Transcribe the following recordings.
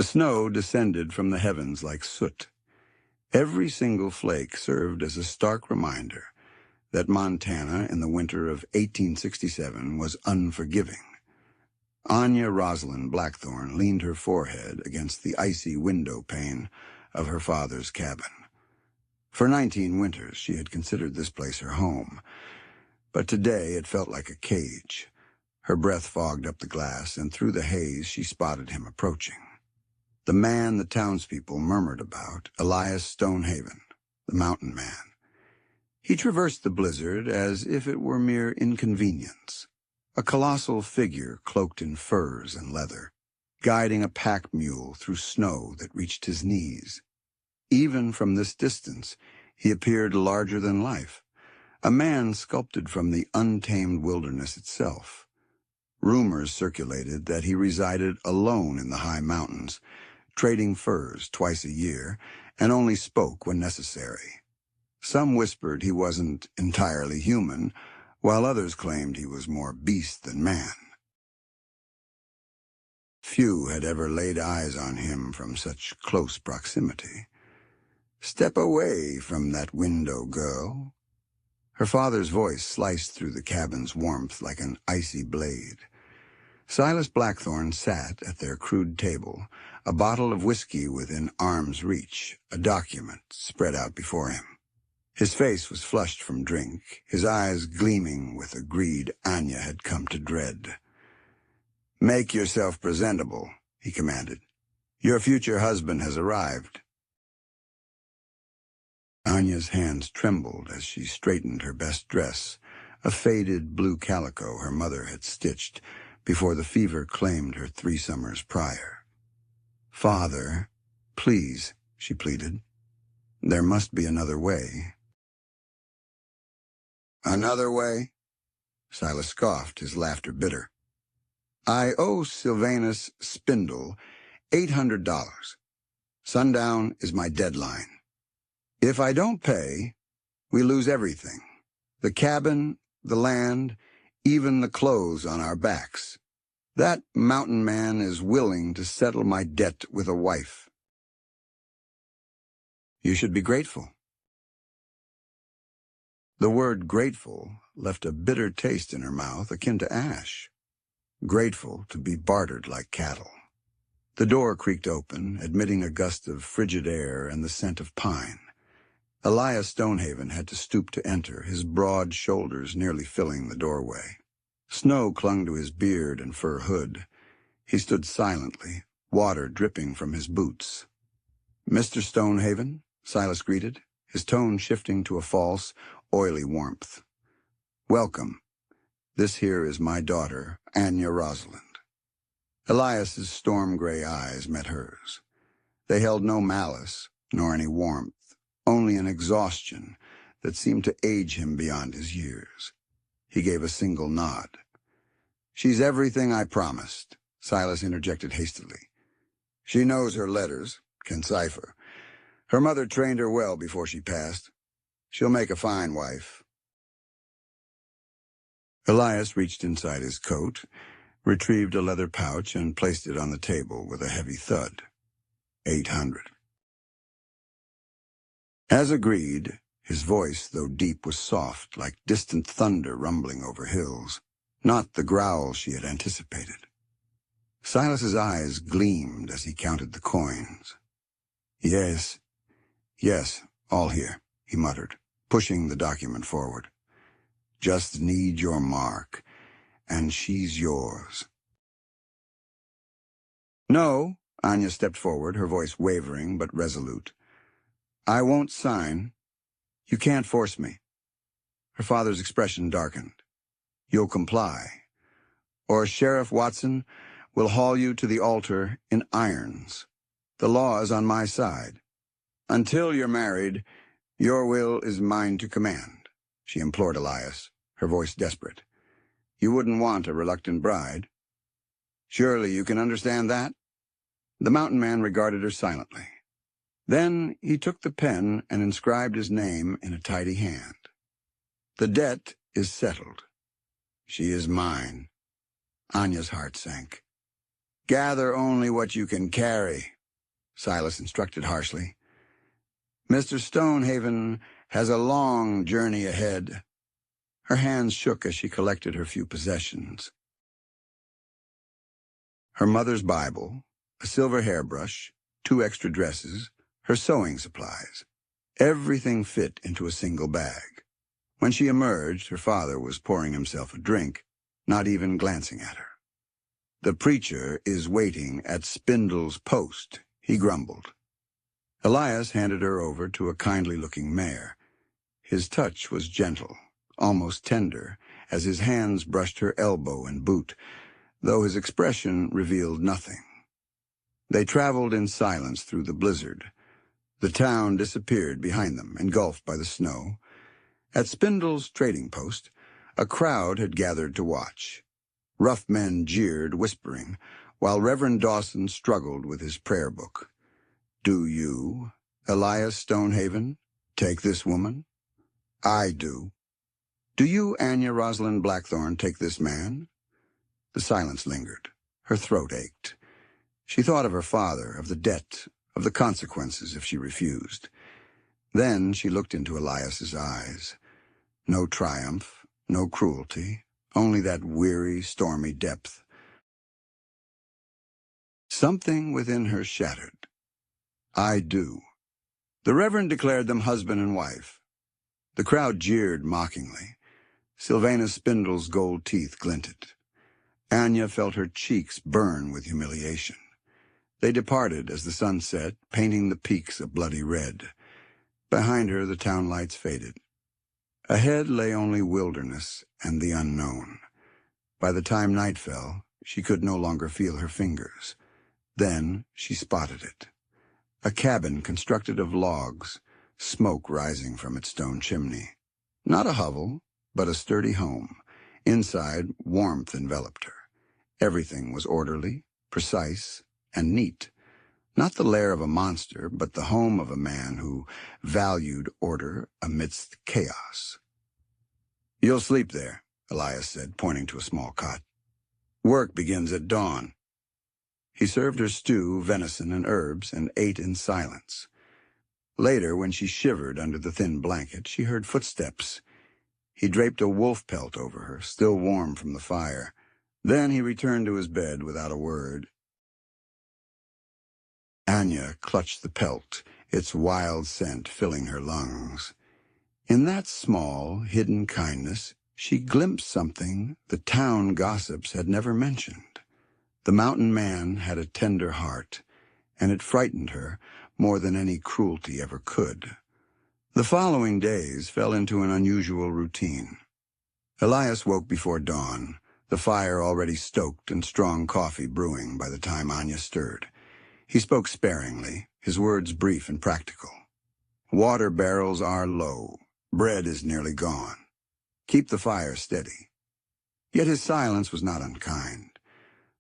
snow descended from the heavens like soot. Every single flake served as a stark reminder that Montana in the winter of 1867 was unforgiving. Anya Rosalind Blackthorn leaned her forehead against the icy window pane of her father's cabin. For 19 winters she had considered this place her home, but today it felt like a cage. Her breath fogged up the glass, and through the haze she spotted him approaching. The man the townspeople murmured about, Elias Stonehaven, the mountain man. He traversed the blizzard as if it were mere inconvenience, a colossal figure cloaked in furs and leather, guiding a pack mule through snow that reached his knees. Even from this distance, he appeared larger than life, a man sculpted from the untamed wilderness itself. Rumors circulated that he resided alone in the high mountains, trading furs twice a year, and only spoke when necessary. Some whispered he wasn't entirely human, while others claimed he was more beast than man. Few had ever laid eyes on him from such close proximity. "Step away from that window, girl." Her father's voice sliced through the cabin's warmth like an icy blade. Silas Blackthorn sat at their crude table, a bottle of whiskey within arm's reach, a document spread out before him. His face was flushed from drink, his eyes gleaming with a greed Anya had come to dread. "Make yourself presentable," he commanded. "Your future husband has arrived." Anya's hands trembled as she straightened her best dress, a faded blue calico her mother had stitched before the fever claimed her 3 summers prior. "Father, please," she pleaded. "There must be another way." "Another way?" Silas scoffed, his laughter bitter. "I owe Sylvanus Spindle $800. Sundown is my deadline. If I don't pay, we lose everything. The cabin, the land, even the clothes on our backs. That mountain man is willing to settle my debt with a wife." "You should be grateful." The word grateful left a bitter taste in her mouth akin to ash. Grateful to be bartered like cattle. The door creaked open, admitting a gust of frigid air and the scent of pine. Elias Stonehaven had to stoop to enter, his broad shoulders nearly filling the doorway. Snow clung to his beard and fur hood. He stood silently, water dripping from his boots. "Mr. Stonehaven," Silas greeted, his tone shifting to a false, oily warmth. "Welcome. This here is my daughter, Anya Rosalind." Elias's storm-gray eyes met hers. They held no malice, nor any warmth, only an exhaustion that seemed to age him beyond his years. He gave a single nod. "She's everything I promised," Silas interjected hastily. "She knows her letters, can cipher. Her mother trained her well before she passed. She'll make a fine wife." Elias reached inside his coat, retrieved a leather pouch, and placed it on the table with a heavy thud. 800. As agreed, his voice, though deep, was soft, like distant thunder rumbling over hills, not the growl she had anticipated. Silas's eyes gleamed as he counted the coins. Yes, all here," he muttered, pushing the document forward. "Just need your mark, and she's yours." "No," Anya stepped forward, her voice wavering but resolute. "I won't sign. You can't force me." Her father's expression darkened. "You'll comply, or Sheriff Watson will haul you to the altar in irons. The law is on my side. Until you're married, your will is mine to command," she implored Elias, her voice desperate. "You wouldn't want a reluctant bride. Surely you can understand that?" The mountain man regarded her silently. Then he took the pen and inscribed his name in a tidy hand. "The debt is settled. She is mine." Anya's heart sank. "Gather only what you can carry," Silas instructed harshly. Mr. Stonehaven has a long journey ahead. Her hands shook as she collected her few possessions. Her mother's Bible, a silver hairbrush, 2 extra dresses, her sewing supplies. Everything fit into a single bag. When she emerged, her father was pouring himself a drink, not even glancing at her. The preacher is waiting at Spindle's post, he grumbled. Elias handed her over to a kindly-looking mare. His touch was gentle, almost tender, as his hands brushed her elbow and boot, though his expression revealed nothing. They traveled in silence through the blizzard. The town disappeared behind them, engulfed by the snow. At Spindle's trading post, a crowd had gathered to watch. Rough men jeered, whispering, while Reverend Dawson struggled with his prayer book. Do you, Elias Stonehaven, take this woman? I do. Do you, Anya Rosalind Blackthorn, take this man? The silence lingered. Her throat ached. She thought of her father, of the debt, of the consequences if she refused. Then she looked into Elias's eyes. No triumph, no cruelty, only that weary, stormy depth. Something within her shattered. I do. The Reverend declared them husband and wife. The crowd jeered mockingly. Sylvana Spindle's gold teeth glinted. Anya felt her cheeks burn with humiliation. They departed as the sun set, painting the peaks a bloody red. Behind her, the town lights faded. Ahead lay only wilderness and the unknown. By the time night fell, she could no longer feel her fingers. Then she spotted it. A cabin constructed of logs, smoke rising from its stone chimney. Not a hovel, but a sturdy home. Inside, warmth enveloped her. Everything was orderly, precise, and neat. Not the lair of a monster, but the home of a man who valued order amidst chaos. You'll sleep there, Elias said, pointing to a small cot. Work begins at dawn. He served her stew, venison, and herbs, and ate in silence. Later, when she shivered under the thin blanket, she heard footsteps. He draped a wolf pelt over her, still warm from the fire. Then he returned to his bed without a word. Anya clutched the pelt, its wild scent filling her lungs. In that small, hidden kindness, she glimpsed something the town gossips had never mentioned. The mountain man had a tender heart, and it frightened her more than any cruelty ever could. The following days fell into an unusual routine. Elias woke before dawn, the fire already stoked and strong coffee brewing by the time Anya stirred. He spoke sparingly, his words brief and practical. Water barrels are low. Bread is nearly gone. Keep the fire steady. Yet his silence was not unkind.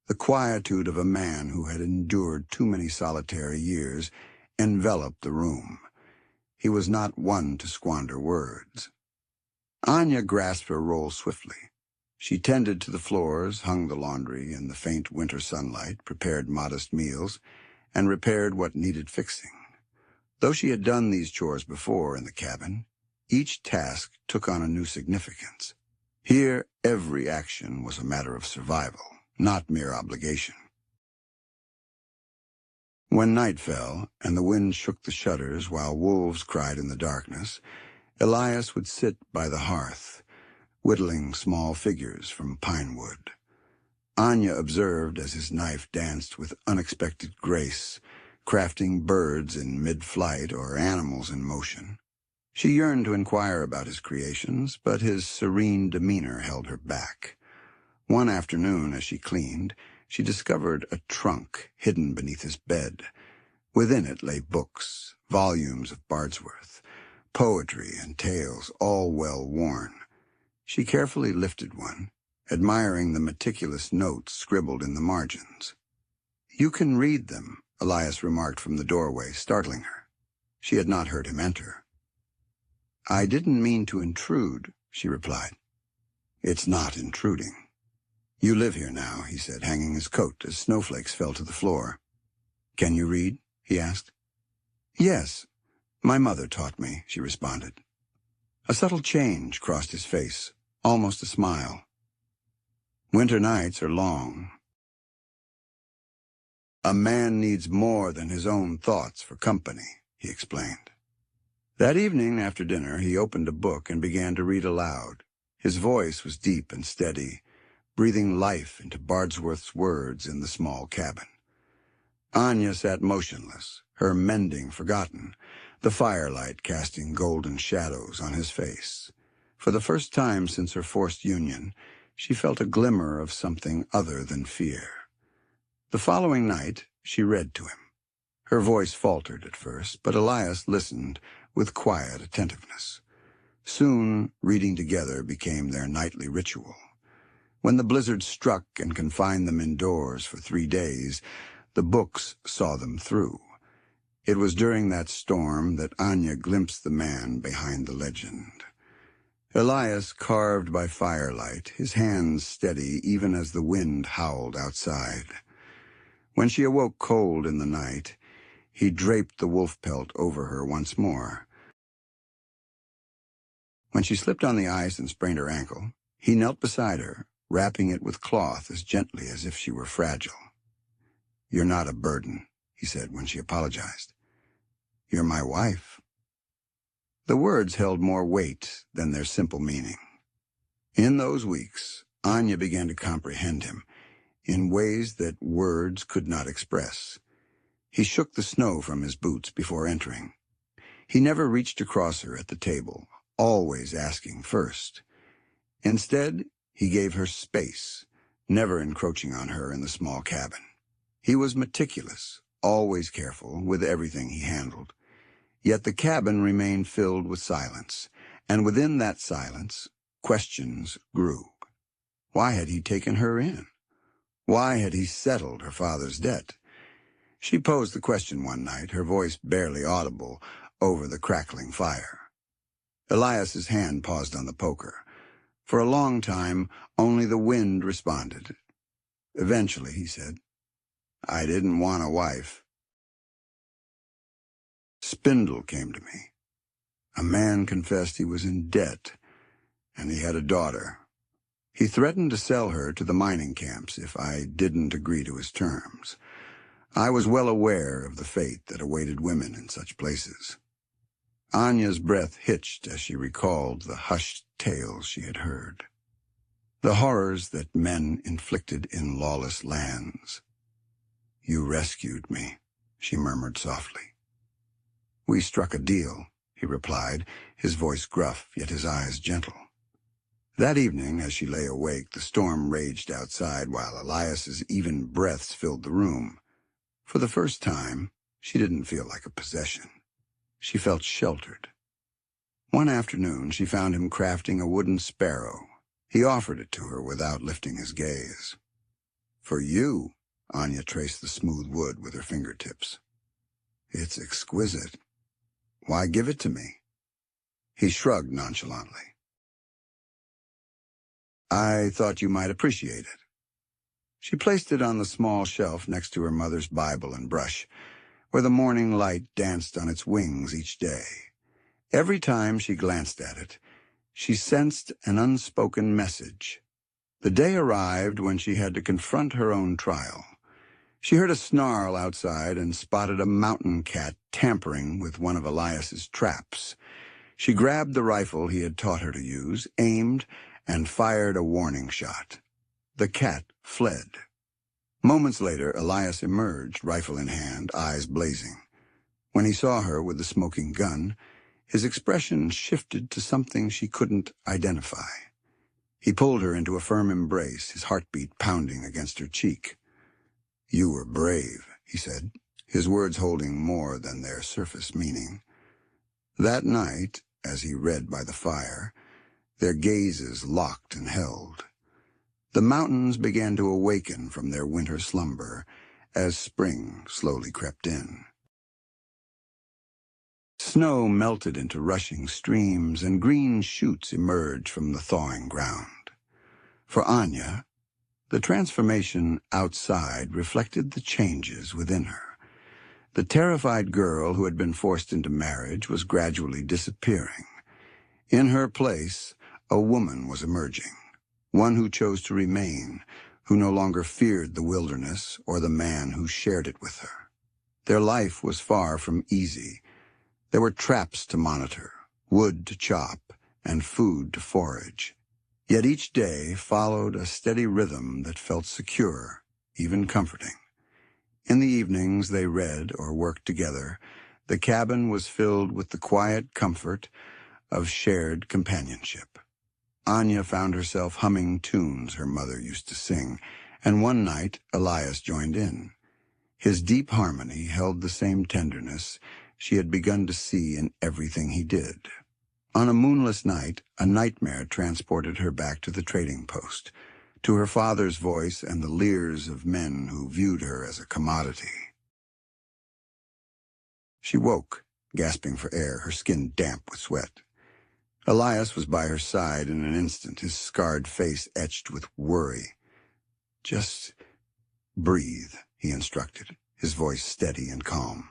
The quietude of a man who had endured too many solitary years enveloped the room. He was not one to squander words. Anya grasped her roll swiftly. She tended to the floors, hung the laundry in the faint winter sunlight, prepared modest meals, and repaired what needed fixing. Though she had done these chores before in the cabin, each task took on a new significance. Here, every action was a matter of survival, not mere obligation. When night fell, and the wind shook the shutters while wolves cried in the darkness, Elias would sit by the hearth, whittling small figures from pine wood. Anya observed as his knife danced with unexpected grace, crafting birds in mid-flight or animals in motion. She yearned to inquire about his creations, but his serene demeanor held her back. One afternoon, as she cleaned, she discovered a trunk hidden beneath his bed. Within it lay books, volumes of Bardsworth, poetry and tales, all well worn. She carefully lifted one, admiring the meticulous notes scribbled in the margins. "You can read them," Elias remarked from the doorway, startling her. She had not heard him enter. "I didn't mean to intrude," she replied. "It's not intruding." "You live here now," he said, hanging his coat as snowflakes fell to the floor. "Can you read?" he asked. Yes, my mother taught me, she responded. A subtle change crossed his face, almost a smile. Winter nights are long. A man needs more than his own thoughts for company, he explained. That evening after dinner, he opened a book and began to read aloud. His voice was deep and steady, breathing life into Bardsworth's words in the small cabin. Anya sat motionless, her mending forgotten, the firelight casting golden shadows on his face. For the first time since her forced union, she felt a glimmer of something other than fear. The following night, she read to him. Her voice faltered at first, but Elias listened with quiet attentiveness. Soon, reading together became their nightly ritual. When the blizzard struck and confined them indoors for 3 days, the books saw them through. It was during that storm that Anya glimpsed the man behind the legend. Elias carved by firelight, his hands steady even as the wind howled outside. When she awoke cold in the night, he draped the wolf pelt over her once more. When she slipped on the ice and sprained her ankle, he knelt beside her, wrapping it with cloth as gently as if she were fragile. "You're not a burden," he said when she apologized. "You're my wife." The words held more weight than their simple meaning. In those weeks, Anya began to comprehend him in ways that words could not express. He shook the snow from his boots before entering. He never reached across her at the table, always asking first. Instead, he gave her space, never encroaching on her in the small cabin. He was meticulous, always careful with everything he handled. Yet the cabin remained filled with silence, and within that silence, questions grew. Why had he taken her in? Why had he settled her father's debt? She posed the question one night, her voice barely audible over the crackling fire. Elias's hand paused on the poker. For a long time, only the wind responded. Eventually, he said, "I didn't want a wife." Spindle came to me. A man confessed he was in debt, and he had a daughter. He threatened to sell her to the mining camps if I didn't agree to his terms. I was well aware of the fate that awaited women in such places. Anya's breath hitched as she recalled the hushed tales she had heard. The horrors that men inflicted in lawless lands. "You rescued me," she murmured softly. "We struck a deal," he replied, his voice gruff, yet his eyes gentle. That evening, as she lay awake, the storm raged outside while Elias's even breaths filled the room. For the first time, she didn't feel like a possession. She felt sheltered. One afternoon, she found him crafting a wooden sparrow. He offered it to her without lifting his gaze. "For you," Anya traced the smooth wood with her fingertips. "It's exquisite. Why give it to me?" He shrugged nonchalantly. "I thought you might appreciate it." She placed it on the small shelf next to her mother's Bible and brush, where the morning light danced on its wings each day. Every time she glanced at it, she sensed an unspoken message. The day arrived when she had to confront her own trial. She heard a snarl outside and spotted a mountain cat tampering with one of Elias's traps. She grabbed the rifle he had taught her to use, aimed, and fired a warning shot. The cat fled. Moments later, Elias emerged, rifle in hand, eyes blazing. When he saw her with the smoking gun, his expression shifted to something she couldn't identify. He pulled her into a firm embrace, his heartbeat pounding against her cheek. "You were brave," he said, his words holding more than their surface meaning. That night, as he read by the fire, their gazes locked and held. The mountains began to awaken from their winter slumber as spring slowly crept in. Snow melted into rushing streams, and green shoots emerged from the thawing ground. For Anya, the transformation outside reflected the changes within her. The terrified girl who had been forced into marriage was gradually disappearing. In her place, a woman was emerging, one who chose to remain, who no longer feared the wilderness or the man who shared it with her. Their life was far from easy. There were traps to monitor, wood to chop, and food to forage. Yet each day followed a steady rhythm that felt secure, even comforting. In the evenings they read or worked together. The cabin was filled with the quiet comfort of shared companionship. Anya found herself humming tunes her mother used to sing, and one night Elias joined in. His deep harmony held the same tenderness she had begun to see in everything he did. On a moonless night, a nightmare transported her back to the trading post, to her father's voice and the leers of men who viewed her as a commodity. She woke, gasping for air, her skin damp with sweat. Elias was by her side in an instant, his scarred face etched with worry. "Just breathe," he instructed, his voice steady and calm.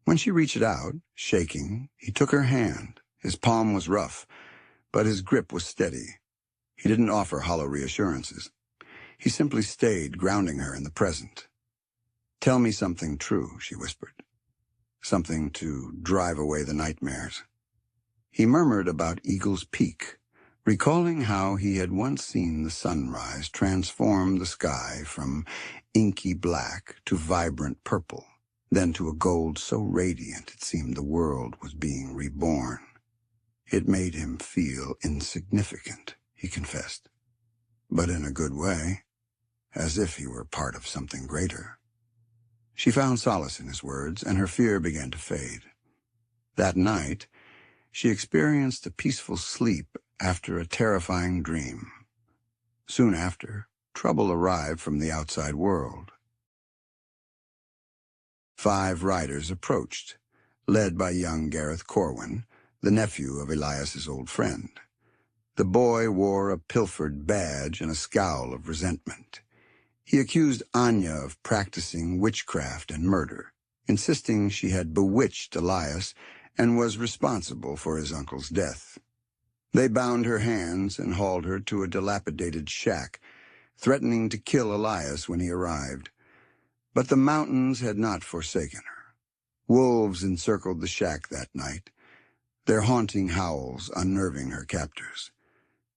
When she reached out, shaking, he took her hand. His palm was rough, but his grip was steady. He didn't offer hollow reassurances. He simply stayed, grounding her in the present. "Tell me something true," she whispered. "Something to drive away the nightmares." He murmured about Eagle's Peak, recalling how he had once seen the sunrise transform the sky from inky black to vibrant purple, then to a gold so radiant it seemed the world was being reborn. It made him feel insignificant, he confessed, but in a good way, as if he were part of something greater. She found solace in his words, and her fear began to fade. That night, she experienced a peaceful sleep after a terrifying dream. Soon after, trouble arrived from the outside world. 5 riders approached, led by young Gareth Corwin, the nephew of Elias's old friend. The boy wore a pilfered badge and a scowl of resentment. He accused Anya of practicing witchcraft and murder, insisting she had bewitched Elias and was responsible for his uncle's death. They bound her hands and hauled her to a dilapidated shack, threatening to kill Elias when he arrived. But the mountains had not forsaken her. Wolves encircled the shack that night, their haunting howls unnerving her captors.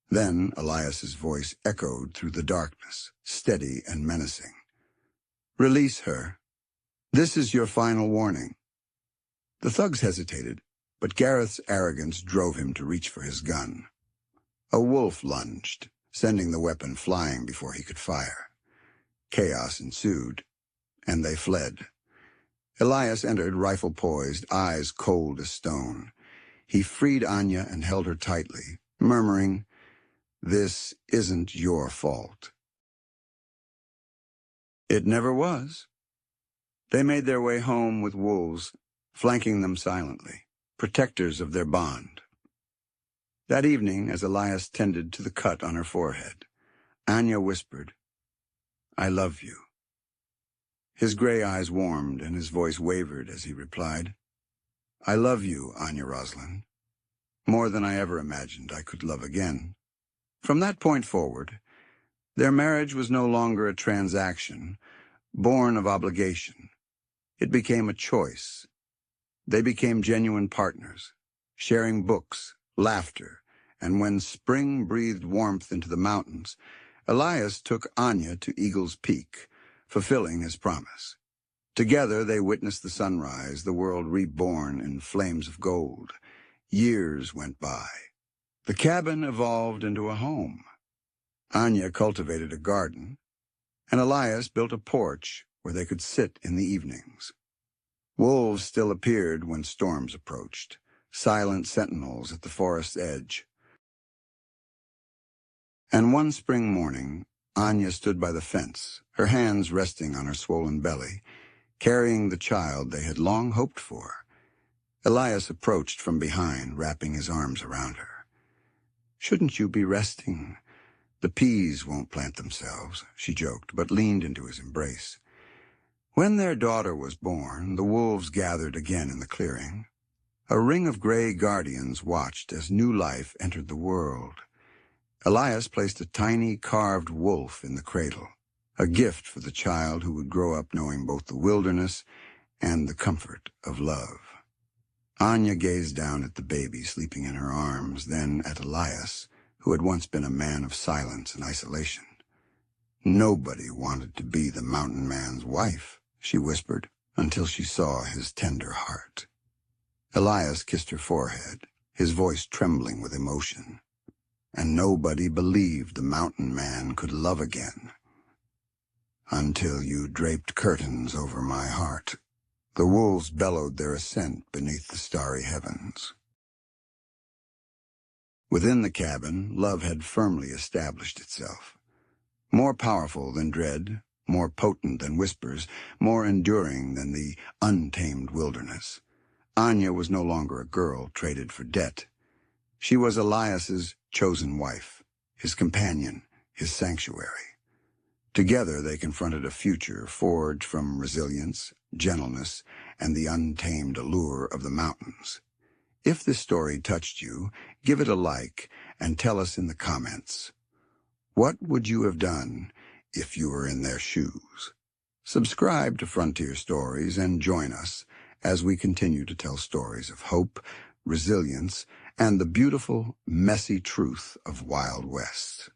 Then Elias's voice echoed through the darkness, steady and menacing. "Release her. This is your final warning." The thugs hesitated, but Gareth's arrogance drove him to reach for his gun. A wolf lunged, sending the weapon flying before he could fire. Chaos ensued, and they fled. Elias entered, rifle poised, eyes cold as stone. He freed Anya and held her tightly, murmuring, "This isn't your fault." It never was. They made their way home with wolves, flanking them silently, protectors of their bond. That evening, as Elias tended to the cut on her forehead, Anya whispered, "I love you." His gray eyes warmed and his voice wavered as he replied, "I love you, Anya Rosalind, more than I ever imagined I could love again." From that point forward, their marriage was no longer a transaction, born of obligation. It became a choice. They became genuine partners, sharing books, laughter, and when spring breathed warmth into the mountains, Elias took Anya to Eagle's Peak, fulfilling his promise. Together they witnessed the sunrise, the world reborn in flames of gold. Years went by. The cabin evolved into a home. Anya cultivated a garden, and Elias built a porch where they could sit in the evenings. Wolves still appeared when storms approached, silent sentinels at the forest's edge. And one spring morning, Anya stood by the fence, her hands resting on her swollen belly, carrying the child they had long hoped for. Elias approached from behind, wrapping his arms around her. "Shouldn't you be resting? The peas won't plant themselves," she joked, but leaned into his embrace. When their daughter was born, the wolves gathered again in the clearing. A ring of gray guardians watched as new life entered the world. Elias placed a tiny carved wolf in the cradle, a gift for the child who would grow up knowing both the wilderness and the comfort of love. Anya gazed down at the baby sleeping in her arms, then at Elias, who had once been a man of silence and isolation. Nobody wanted to be the mountain man's wife, she whispered, until she saw his tender heart. Elias kissed her forehead, his voice trembling with emotion. And nobody believed the mountain man could love again. Until you draped curtains over my heart. The wolves bellowed their ascent beneath the starry heavens. Within the cabin, love had firmly established itself. More powerful than dread, more potent than whispers, more enduring than the untamed wilderness. Anya was no longer a girl traded for debt. She was Elias's chosen wife, his companion, his sanctuary. Together they confronted a future forged from resilience, gentleness, and the untamed allure of the mountains. If this story touched you, give it a like and tell us in the comments. What would you have done if you were in their shoes? Subscribe to Frontier Stories and join us as we continue to tell stories of hope, resilience, and the beautiful, messy truth of Wild West.